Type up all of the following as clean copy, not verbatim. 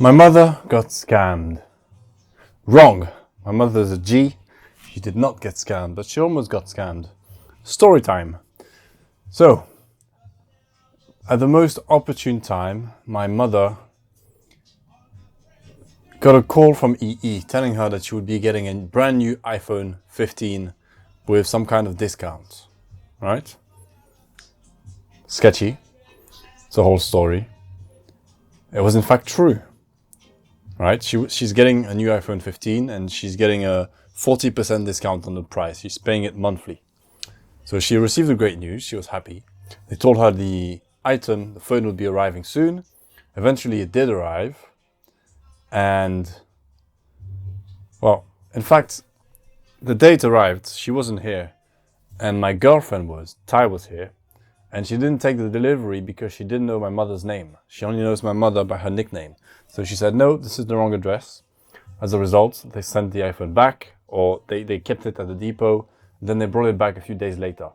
My mother got scammed. Wrong. My mother's a G. She did not get scammed, but she almost got scammed. Story time. So, at the most opportune time, my mother got a call from EE telling her that she would be getting a brand new iPhone 15 with some kind of discount. Right? Sketchy. It's a whole story. It was in fact true. Right? She's getting a new iPhone 15 and she's getting a 40% discount on the price. She's paying it monthly. So she received the great news. She was happy. They told her the phone would be arriving soon. Eventually it did arrive. And, well, in fact, the day it arrived, she wasn't here. And my girlfriend was. Ty was here. And she didn't take the delivery because she didn't know my mother's name. She only knows my mother by her nickname. So she said, no, this is the wrong address. As a result, they sent the iPhone back, or they kept it at the depot. Then they brought it back a few days later.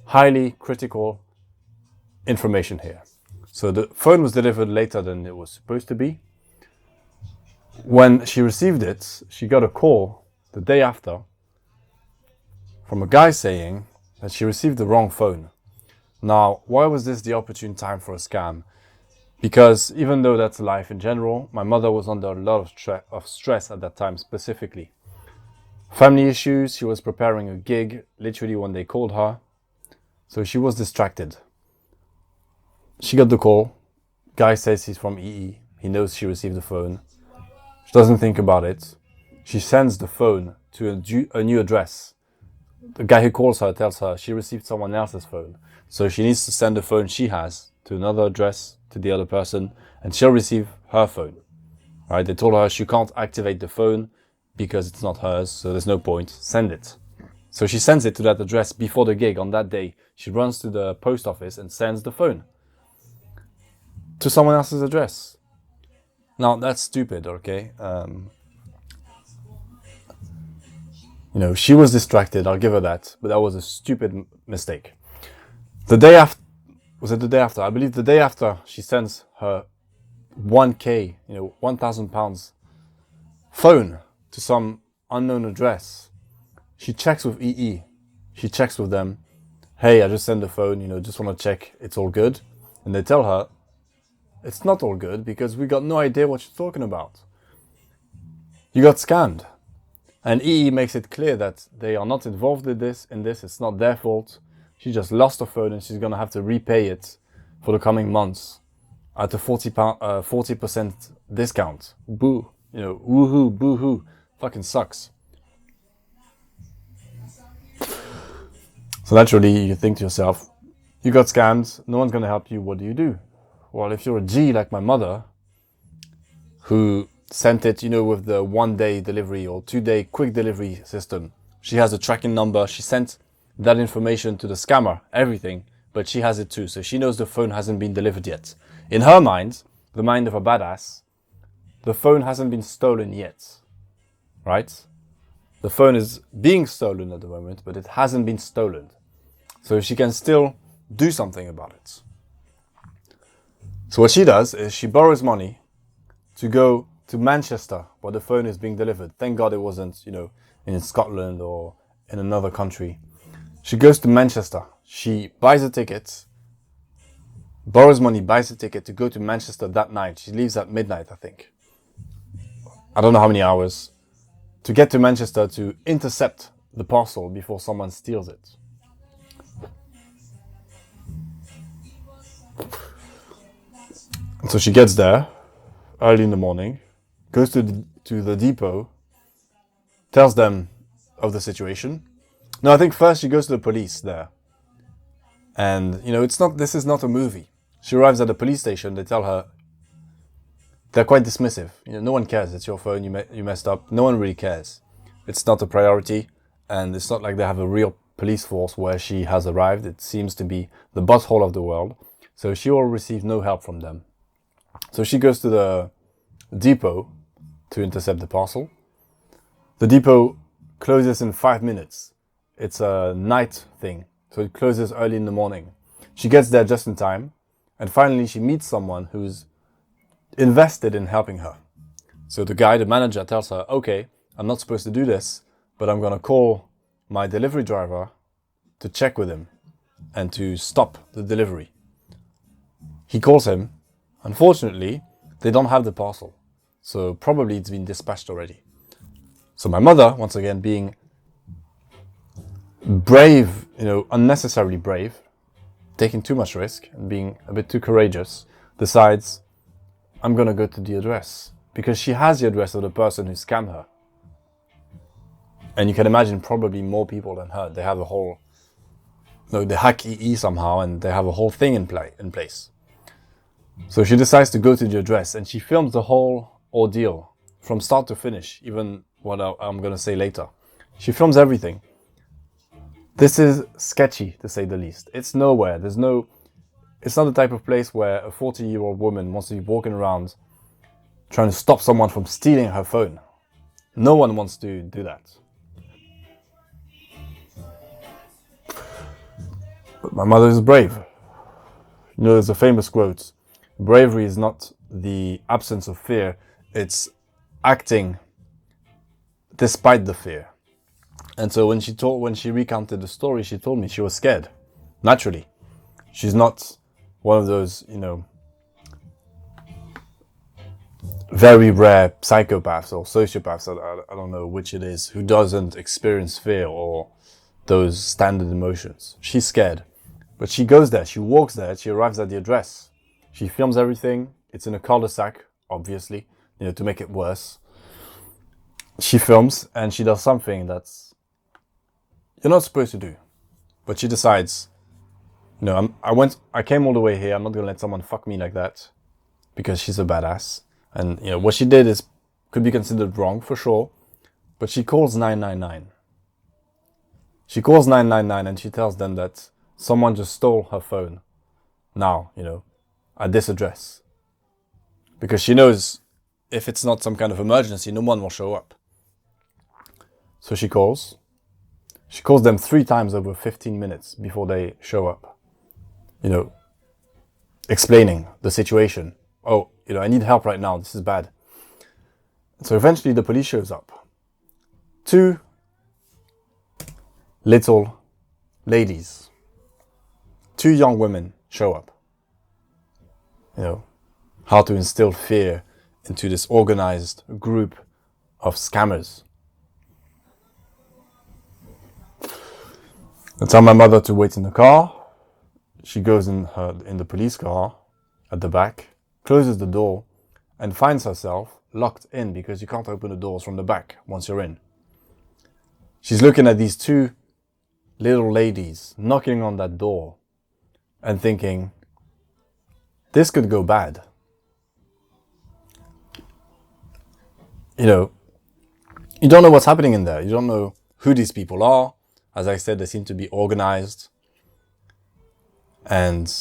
Highly critical information here. So the phone was delivered later than it was supposed to be. When she received it, she got a call the day after from a guy saying that she received the wrong phone. Now, why was this the opportune time for a scam? Because even though that's life in general, my mother was under a lot of stress at that time specifically. Family issues, she was preparing a gig literally when they called her. So she was distracted. She got the call. Guy says he's from EE. He knows she received the phone. She doesn't think about it. She sends the phone to a new address. The guy who calls her tells her she received someone else's phone. So she needs to send the phone she has to another address, to the other person, and she'll receive her phone. Right? They told her she can't activate the phone because it's not hers, so there's no point. Send it. So she sends it to that address before the gig on that day. She runs to the post office and sends the phone to someone else's address. Now, that's stupid, okay? She was distracted, I'll give her that, but that was a stupid mistake. The day after, was it the day after? I believe the day after she sends her 1K, £1,000 phone to some unknown address. She checks with EE. She checks with them. Hey, I just sent the phone, just want to check it's all good. And they tell her, it's not all good because we got no idea what you're talking about. You got scammed. And EE makes it clear that they are not involved in this. It's not their fault. She just lost her phone and she's going to have to repay it for the coming months at a 40% discount. Boo. Woohoo, boo-hoo. Fucking sucks. So naturally, you think to yourself, you got scammed, no one's going to help you, what do you do? Well, if you're a G like my mother, who sent it, with the 1-day delivery or 2-day quick delivery system, she has a tracking number, she sent that information to the scammer, everything, but she has it too, so she knows the phone hasn't been delivered yet. In her mind, the mind of a badass, the phone hasn't been stolen yet, right? The phone is being stolen at the moment, but it hasn't been stolen. So she can still do something about it. So what she does is she borrows money to go to Manchester where the phone is being delivered. Thank God it wasn't, in Scotland or in another country. She goes to Manchester. She buys a ticket, borrows money, buys a ticket to go to Manchester that night. She leaves at midnight, I think. I don't know how many hours. To get to Manchester to intercept the parcel before someone steals it. And so she gets there early in the morning, goes to the depot, tells them of the situation. No, I think first she goes to the police there. And, this is not a movie. She arrives at the police station, they tell her, they're quite dismissive. No one cares, it's your phone, you messed up. No one really cares. It's not a priority, and it's not like they have a real police force where she has arrived. It seems to be the butthole of the world. So she will receive no help from them. So she goes to the depot to intercept the parcel. The depot closes in 5 minutes. It's a night thing, so it closes early in the morning. She gets there just in time, and finally she meets someone who's invested in helping her. So the guy, the manager, tells her, okay, I'm not supposed to do this, but I'm going to call my delivery driver to check with him and to stop the delivery. He calls him. Unfortunately, they don't have the parcel. So probably it's been dispatched already. So my mother, once again, being brave, unnecessarily brave, taking too much risk and being a bit too courageous, decides, I'm going to go to the address. Because she has the address of the person who scammed her. And you can imagine probably more people than her. They have a whole, they hack EE somehow, and they have a whole thing in place. So she decides to go to the address, and she films the whole ordeal from start to finish, even what I'm going to say later. She films everything. This is sketchy, to say the least. It's nowhere. It's not the type of place where a 40-year-old woman wants to be walking around trying to stop someone from stealing her phone. No one wants to do that. But my mother is brave. There's a famous quote. Bravery is not the absence of fear. It's acting despite the fear. And so when she recounted the story, she told me she was scared. Naturally. She's not one of those, very rare psychopaths or sociopaths, I don't know which it is, who doesn't experience fear or those standard emotions. She's scared. But she goes there, she walks there, she arrives at the address. She films everything. It's in a cul-de-sac, obviously, to make it worse. She films and she does something that's you're not supposed to do. But she decides, I came all the way here, I'm not going to let someone fuck me like that, because she's a badass. And, what she did could be considered wrong, for sure. But she calls 999. She calls 999 and she tells them that someone just stole her phone. Now, at this address. Because she knows if it's not some kind of emergency, no one will show up. So she calls. She calls them 3 times over 15 minutes before they show up. Explaining the situation. Oh, I need help right now. This is bad. So eventually the police shows up. 2 little ladies. 2 young women show up. How to instill fear into this organized group of scammers. I tell my mother to wait in the car. She goes in the police car at the back, closes the door, and finds herself locked in because you can't open the doors from the back once you're in. She's looking at these 2 little ladies knocking on that door and thinking, this could go bad. You don't know what's happening in there. You don't know who these people are. As I said, they seem to be organized. And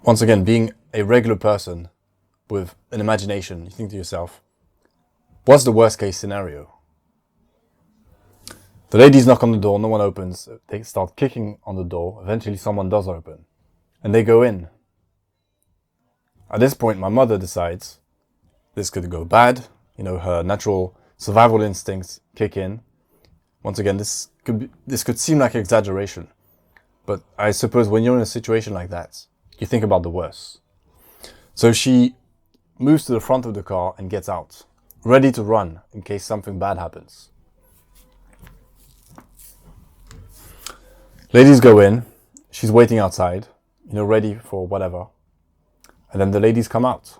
once again, being a regular person with an imagination, you think to yourself, what's the worst case scenario? The ladies knock on the door, no one opens. They start kicking on the door. Eventually someone does open. And they go in. At this point, my mother decides this could go bad. Her natural survival instincts kick in. Once again, this could seem like exaggeration. But I suppose when you're in a situation like that, you think about the worst. So she moves to the front of the car and gets out, ready to run in case something bad happens. Ladies go in. She's waiting outside, ready for whatever. And then the ladies come out.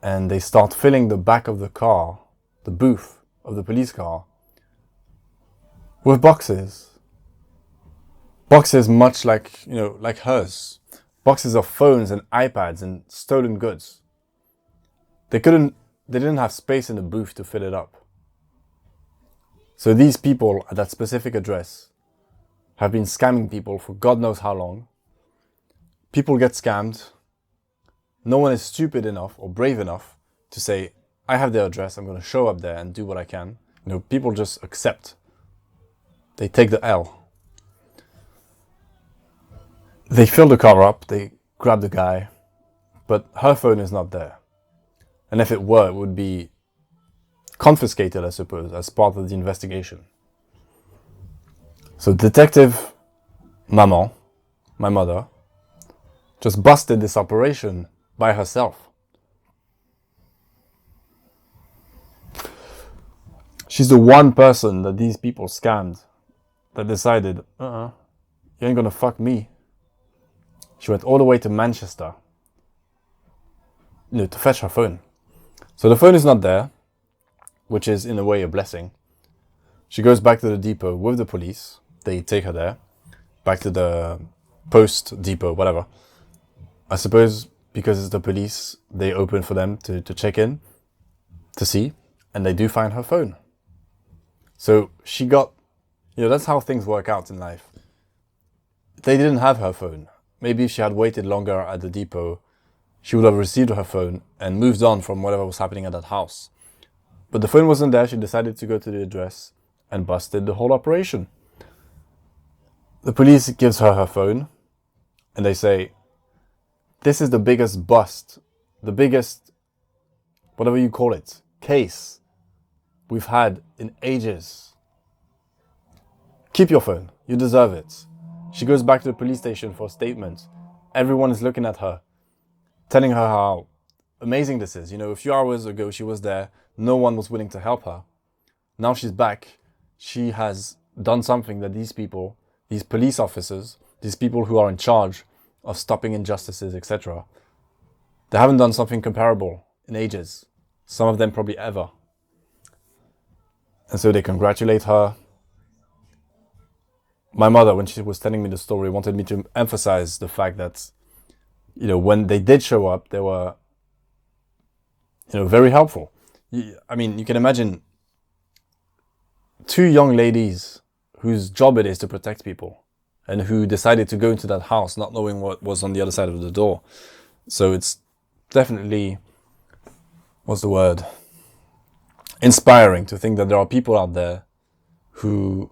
And they start filling the back of the car, the booth of the police car, with boxes. Boxes much like hers. Boxes of phones and iPads and stolen goods. They didn't have space in the booth to fill it up. So these people at that specific address have been scamming people for God knows how long. People get scammed. No one is stupid enough or brave enough to say, I have their address, I'm going to show up there and do what I can. People just accept. They take the L. They fill the car up, they grab the guy, But her phone is not there. And if it were, it would be confiscated, I suppose, as part of the investigation. So Detective Maman, my mother, just busted this operation by herself. She's the one person that these people scammed that decided, you ain't gonna fuck me. She went all the way to Manchester, to fetch her phone. So the phone is not there, which is in a way a blessing. She goes back to the depot with the police. They take her there, back to the post depot, whatever. I suppose because it's the police, they open for them to check in, to see, and they do find her phone. So she got, that's how things work out in life. They didn't have her phone. Maybe if she had waited longer at the depot, she would have received her phone and moved on from whatever was happening at that house. But the phone wasn't there. She decided to go to the address and busted the whole operation. The police gives her her phone and they say, this is the biggest bust, the biggest, whatever you call it, case we've had in ages. Keep your phone. You deserve it. She goes back to the police station for a statement. Everyone is looking at her, telling her how amazing this is. A few hours ago she was there. No one was willing to help her. Now she's back. She has done something that these people, these police officers, these people who are in charge of stopping injustices, etc., they haven't done something comparable in ages. Some of them probably ever. And so they congratulate her. My mother, when she was telling me the story, wanted me to emphasize the fact that, when they did show up, they were, very helpful. You can imagine two young ladies whose job it is to protect people and who decided to go into that house not knowing what was on the other side of the door. So it's definitely, inspiring to think that there are people out there who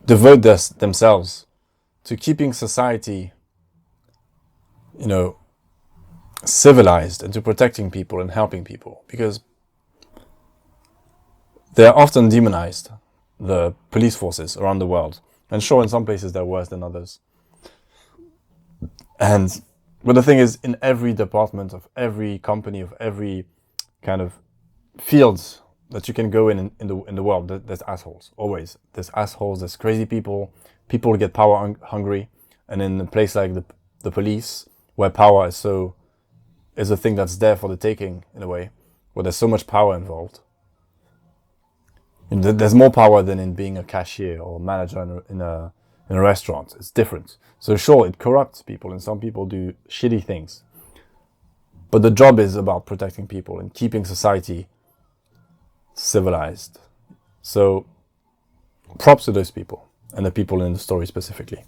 devote themselves to keeping society, civilized and to protecting people and helping people, because they're often demonized, the police forces around the world. And sure, in some places they're worse than others. But the thing is, in every department of every company, of every kind of fields that you can go in the world, there's assholes. Always. There's assholes, there's crazy people. People get power hungry. And in a place like the police, where power is a thing that's there for the taking, in a way, where there's so much power involved. There's more power than in being a cashier or a manager in a restaurant. It's different. So sure, it corrupts people and some people do shitty things. But the job is about protecting people and keeping society civilized. So props to those people and the people in the story specifically.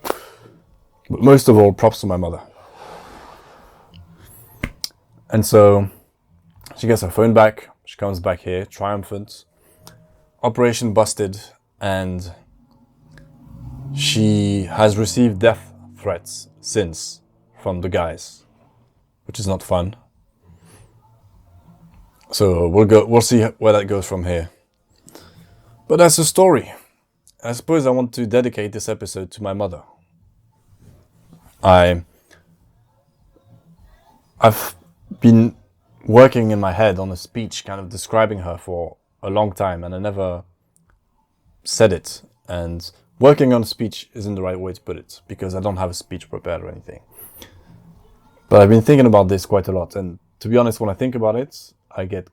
But most of all, props to my mother. And so she gets her phone back. She comes back here, triumphant. Operation busted, and she has received death threats since from the guys, which is not fun. So we'll see where that goes from here. But that's the story. I suppose I want to dedicate this episode to my mother. I've been working in my head on a speech kind of describing her for a long time, and I never said it. And working on a speech isn't the right way to put it, because I don't have a speech prepared or anything. But I've been thinking about this quite a lot, and to be honest, when I think about it, I get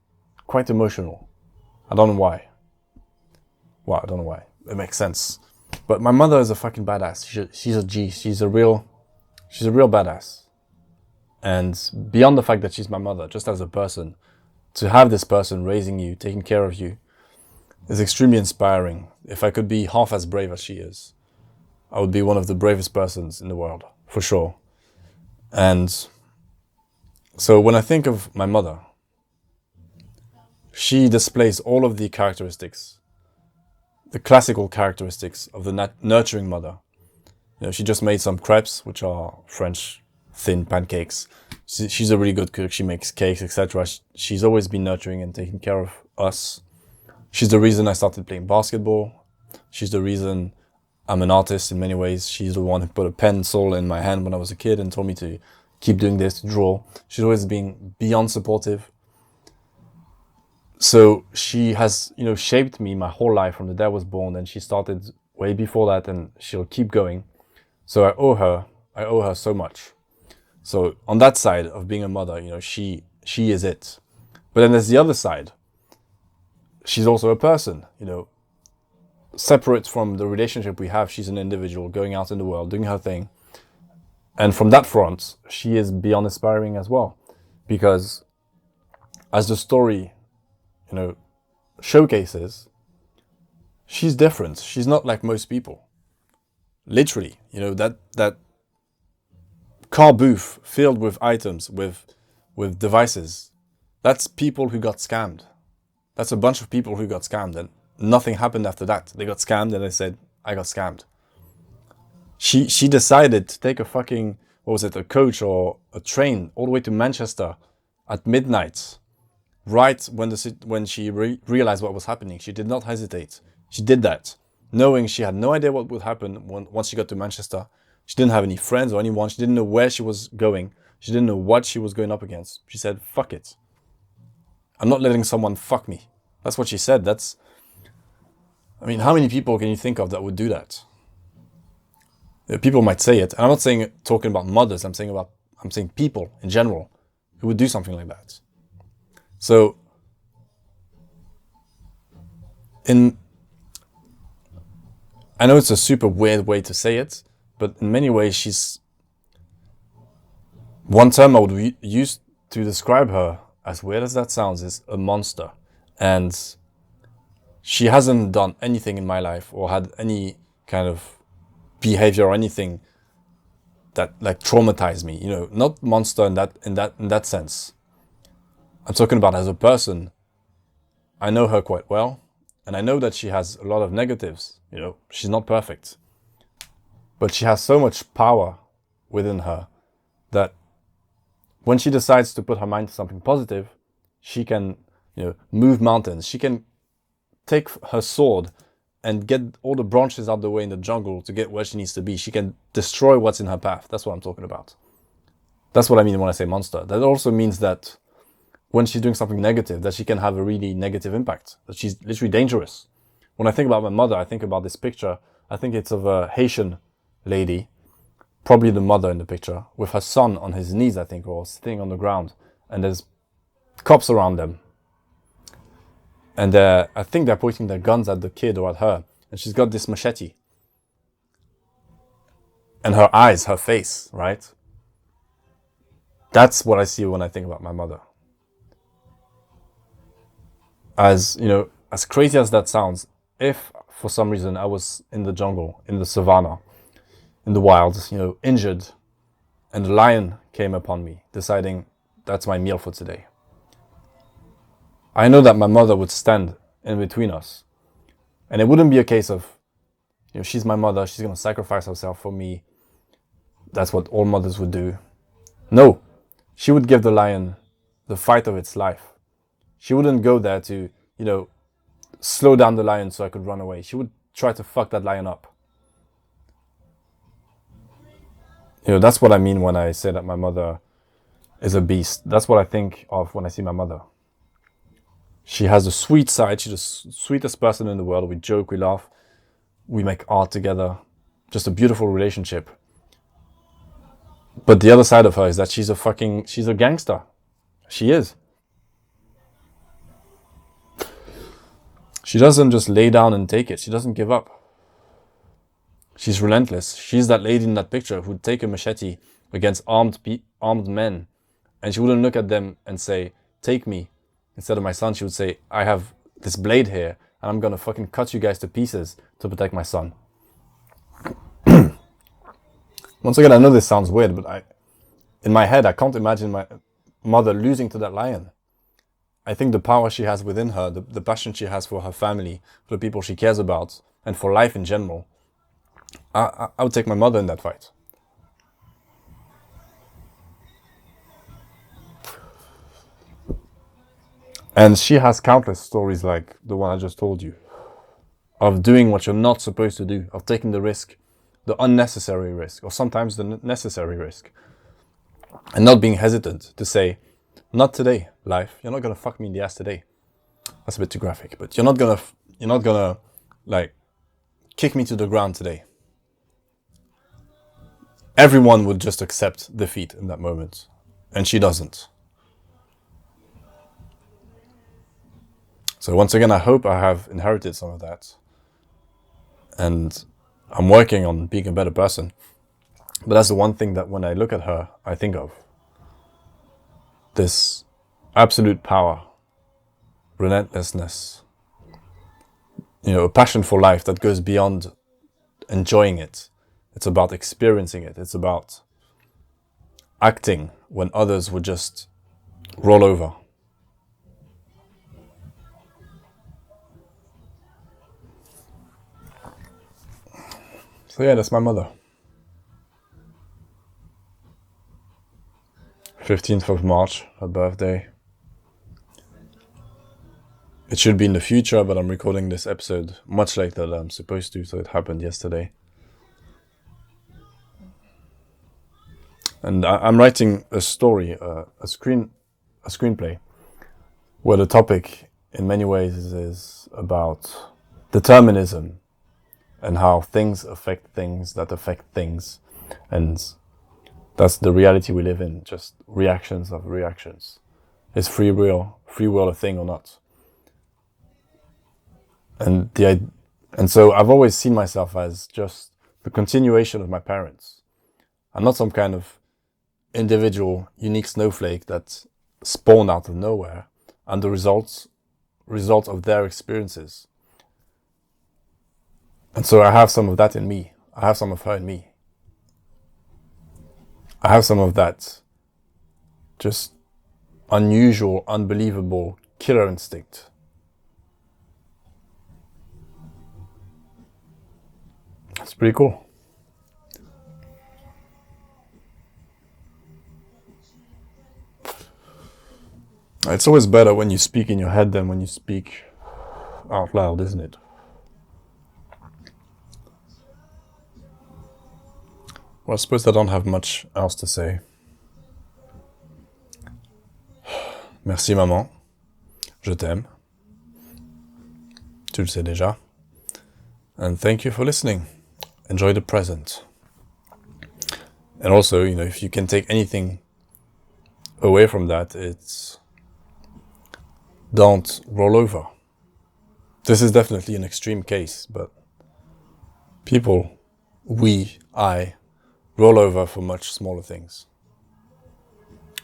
quite emotional. I don't know why. Well, I don't know why. It makes sense. But my mother is a fucking badass. She's a G. She's a real badass. And beyond the fact that she's my mother, just as a person, to have this person raising you, taking care of you, is extremely inspiring. If I could be half as brave as she is, I would be one of the bravest persons in the world, for sure. And so when I think of my mother, she displays all of the characteristics, the classical characteristics of the nurturing mother. She just made some crepes, which are French thin pancakes. She's a really good cook. She makes cakes, etc. She's always been nurturing and taking care of us. She's the reason I started playing basketball. She's the reason I'm an artist in many ways. She's the one who put a pencil in my hand when I was a kid and told me to keep doing this, to draw. She's always been beyond supportive. So she has, shaped me my whole life from the day I was born, and she started way before that, and she'll keep going. So I owe her so much. So on that side of being a mother, she is it. But then there's the other side. She's also a person, separate from the relationship we have. She's an individual going out in the world, doing her thing. And from that front, she is beyond inspiring as well. Because as the story, showcases, she's different. She's not like most people. Literally, that car booth filled with items, with devices, that's people who got scammed. That's a bunch of people who got scammed, and nothing happened after that. They got scammed and they said, I got scammed. She decided to take a fucking, a coach or a train all the way to Manchester at midnight, right when she realized what was happening. She did not hesitate. She did that, knowing she had no idea what would happen once she got to Manchester. She didn't have any friends or anyone. She didn't know where she was going. She didn't know what she was going up against. She said, fuck it. I'm not letting someone fuck me. That's what she said. How many people can you think of that would do that? People might say it. And I'm not talking about mothers. I'm saying people in general who would do something like that. So, I know it's a super weird way to say it, but in many ways one term I would use to describe her, as weird as that sounds, is a monster. And she hasn't done anything in my life or had any kind of behavior or anything that like traumatized me. Not monster in that sense. I'm talking about as a person. I know her quite well, and I know that she has a lot of negatives. She's not perfect, but she has so much power within her that when she decides to put her mind to something positive, she can, move mountains. She can take her sword and get all the branches out the way in the jungle to get where she needs to be. She can destroy what's in her path. That's what I'm talking about. That's what I mean when I say monster. That also means that when she's doing something negative, that she can have a really negative impact, that she's literally dangerous. When I think about my mother, I think about this picture. I think it's of a Haitian lady, probably the mother in the picture, with her son on his knees, I think, or sitting on the ground, and there's cops around them. And I think they're pointing their guns at the kid or at her, and she's got this machete. And her eyes, her face, right? That's what I see when I think about my mother. As crazy as that sounds, if for some reason I was in the jungle, in the savannah, in the wilds, injured, and a lion came upon me, deciding that's my meal for today, I know that my mother would stand in between us. And it wouldn't be a case of, she's my mother, she's going to sacrifice herself for me. That's what all mothers would do. No, she would give the lion the fight of its life. She wouldn't go there to, slow down the lion so I could run away. She would try to fuck that lion up. That's what I mean when I say that my mother is a beast. That's what I think of when I see my mother. She has a sweet side. She's the sweetest person in the world. We joke, we laugh, we make art together. Just a beautiful relationship. But the other side of her is that she's a gangster. She is. She doesn't just lay down and take it. She doesn't give up. She's relentless. She's that lady in that picture who'd take a machete against armed men, and she wouldn't look at them and say, take me. Instead of my son, she would say, I have this blade here, and I'm gonna fucking cut you guys to pieces to protect my son. Once again, I know this sounds weird, but in my head, I can't imagine my mother losing to that lion. I think the power she has within her, the passion she has for her family, for the people she cares about, and for life in general, I would take my mother in that fight. And she has countless stories like the one I just told you, of doing what you're not supposed to do, of taking the risk, the unnecessary risk, or sometimes the necessary risk, and not being hesitant to say, not today, life. You're not gonna fuck me in the ass today. That's a bit too graphic, but you're not gonna like kick me to the ground today. Everyone would just accept defeat in that moment, and she doesn't. So once again, I hope I have inherited some of that, and I'm working on being a better person. But that's the one thing that when I look at her, I think of. This absolute power, relentlessness, a passion for life that goes beyond enjoying it. It's about experiencing it. It's about acting when others would just roll over. So yeah, that's my mother. 15th of March, her birthday. It should be in the future, but I'm recording this episode much later than I'm supposed to, so it happened yesterday. And I'm writing a story, a screenplay, where the topic in many ways is about determinism and how things affect things that affect things. And that's the reality we live in, just reactions of reactions. Is free will a thing or not? And so I've always seen myself as just the continuation of my parents. I'm not some kind of individual, unique snowflake that spawned out of nowhere. I'm the result of their experiences. And so I have some of that in me. I have some of her in me. I have some of that just unusual, unbelievable killer instinct. It's pretty cool. It's always better when you speak in your head than when you speak out loud, isn't it? Well, I suppose I don't have much else to say. Merci maman. Je t'aime. Tu le sais déjà. And thank you for listening. Enjoy the present. And also, if you can take anything away from that, it's don't roll over. This is definitely an extreme case, but I roll over for much smaller things.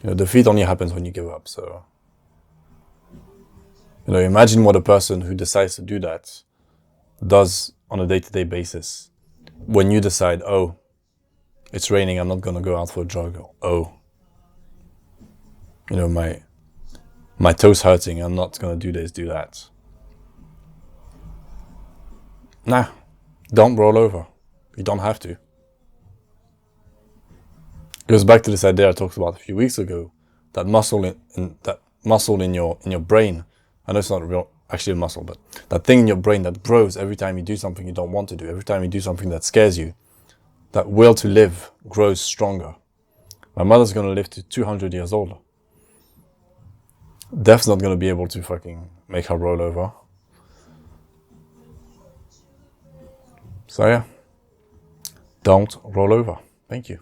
Defeat only happens when you give up, so imagine what a person who decides to do that does on a day-to-day basis. When you decide, oh, it's raining, I'm not going to go out for a jog. Oh, my toes hurting, I'm not going to do this, do that. Nah, don't roll over. You don't have to. It goes back to this idea I talked about a few weeks ago, that muscle in your brain. I know it's not actually a muscle, but that thing in your brain that grows every time you do something you don't want to do, every time you do something that scares you. That will to live grows stronger. My mother's going to live to 200 years old. Death's not going to be able to fucking make her roll over. So yeah, don't roll over. Thank you.